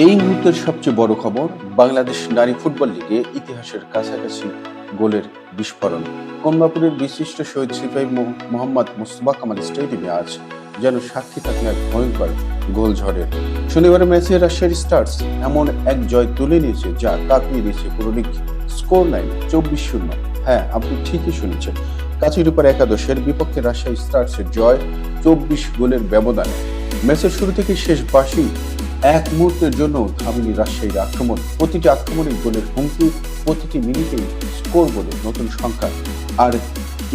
এই মুহূর্তের সবচেয়ে বড় খবর, বাংলাদেশ নারী ফুটবল লিগে ইতিহাসের কাছাকাছি গোলের বিস্ফোরণ। কমলাপুরের বিশিষ্ট শহীদ সিপাহী মোহাম্মদ মোস্তফা কামাল স্টেডিয়ামে আজ যেন সাক্ষী থাকলেন এক ভয়ঙ্কর গোল ঝড়ের। শনিবারের ম্যাচে রাজশাহী স্টার্স এমন এক জয় তুলে নিয়েছে যা কাঁপিয়ে দিয়েছে পুরো লিগ। Score line 24-0। হ্যাঁ, আপনি ঠিকই শুনেছেন, কাছের উপর একাদশের বিপক্ষে রাজশাহী স্টার্সের জয় 24 গোলের ব্যবধানে। ম্যাচের শুরু থেকে শেষ বাঁশি এক মুহূর্তের জন্য থামেনি রাজশাহীর আক্রমণ। প্রতিটি আক্রমণে গোলের হুমকি, প্রতিটি মিনিটেই স্কোর বলে নতুন সংখ্যা। আর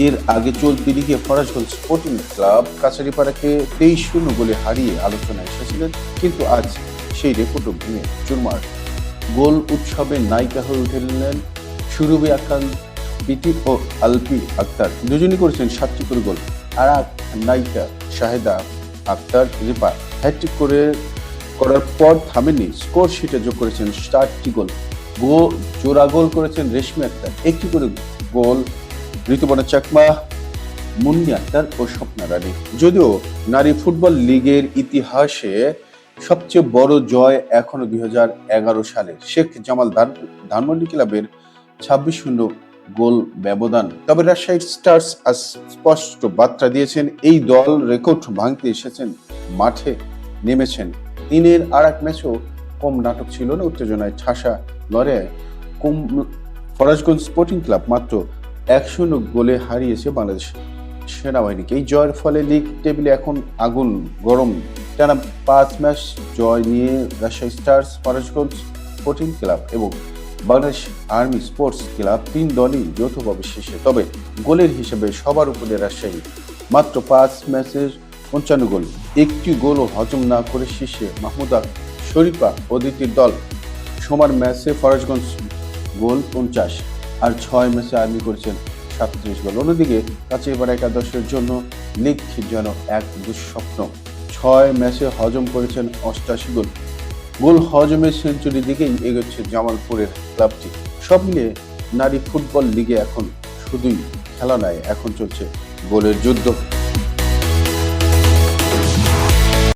এর আগে চলতি লিগে ফরাজগঞ্জ স্পোর্টিং ক্লাব কাছারিপাড়াকে 23-0 গোলে হারিয়ে আলোচনায় এসেছিলেন, কিন্তু আজ সেই রেকর্ডও ভেঙে চুরমার। গোল উৎসবে নায়িকা হয়ে উঠলেন সুরভি আক্তার বিটি ও আলপি আক্তার। দুজনই করেছেন 7টি করে গোল। আর এক নায়িকা শাহেদা আক্তার রিপা হ্যাট্রিক করার পর থামেননি, স্কোর শিটে যোগ করেছেন 4টি গোল। জোড়া গোল করেছেন রেশমি আক্তার, একটি করে গোল ঋতুপর্ণা চাকমা, মুন্নি আক্তার ও স্বপ্না রানী। যদিও নারী ফুটবল লিগের ইতিহাসে সবচেয়ে বড় জয় এখনো 2011 সালে শেখ জামাল ধানমন্ডি ক্লাবের 26-0 গোল ব্যবধান। তবে রাজশাহী স্টার্স আজ স্পষ্ট বার্তা দিয়েছেন, এই দল রেকর্ড ভাঙতে এসেছেন, মাঠে নেমেছেন। দিনের আর এক ম্যাচও কম নাটক ছিল না, উত্তেজনায় ঠাসা লড়াইয়ে ফরাজগঞ্জ স্পোর্টিং ক্লাব মাত্র 1-0 গোলে হারিয়েছে বাংলাদেশ সেনাবাহিনীকে। এই জয়ের ফলে লিগ টেবিলে এখন আগুন গরম। টানা 5 ম্যাচ জয় নিয়ে Rajshahi stars, Farajganj sporting club এবং বাংলাদেশ আর্মি স্পোর্টস ক্লাব 3 দলই যৌথভাবে শীর্ষে। তবে গোলের হিসেবে সবার উপরে রাজশাহী, মাত্র 5 ম্যাচের 55 গোল। একটি গোলও হজম না করে শীর্ষে মাহমুদা শরীফা ও দ্বিতীয় দল। সমান ম্যাচে ফরাজগঞ্জ গোল 49 আর 6 ম্যাচে আর্মি করেছেন 37 গোল। অন্যদিকে কাছেপাড়া একাদশের জন্য লিগ যেন এক দুঃস্বপ্ন। 6 ম্যাচে হজম করেছেন 88 গোল। গোল হজমের সেঞ্চুরির দিকেই এগোচ্ছে জামালপুরের ক্লাবটি। সব মিলিয়ে নারী ফুটবল লিগে এখন শুধুই খেলা নয়, এখন চলছে গোলের যুদ্ধ।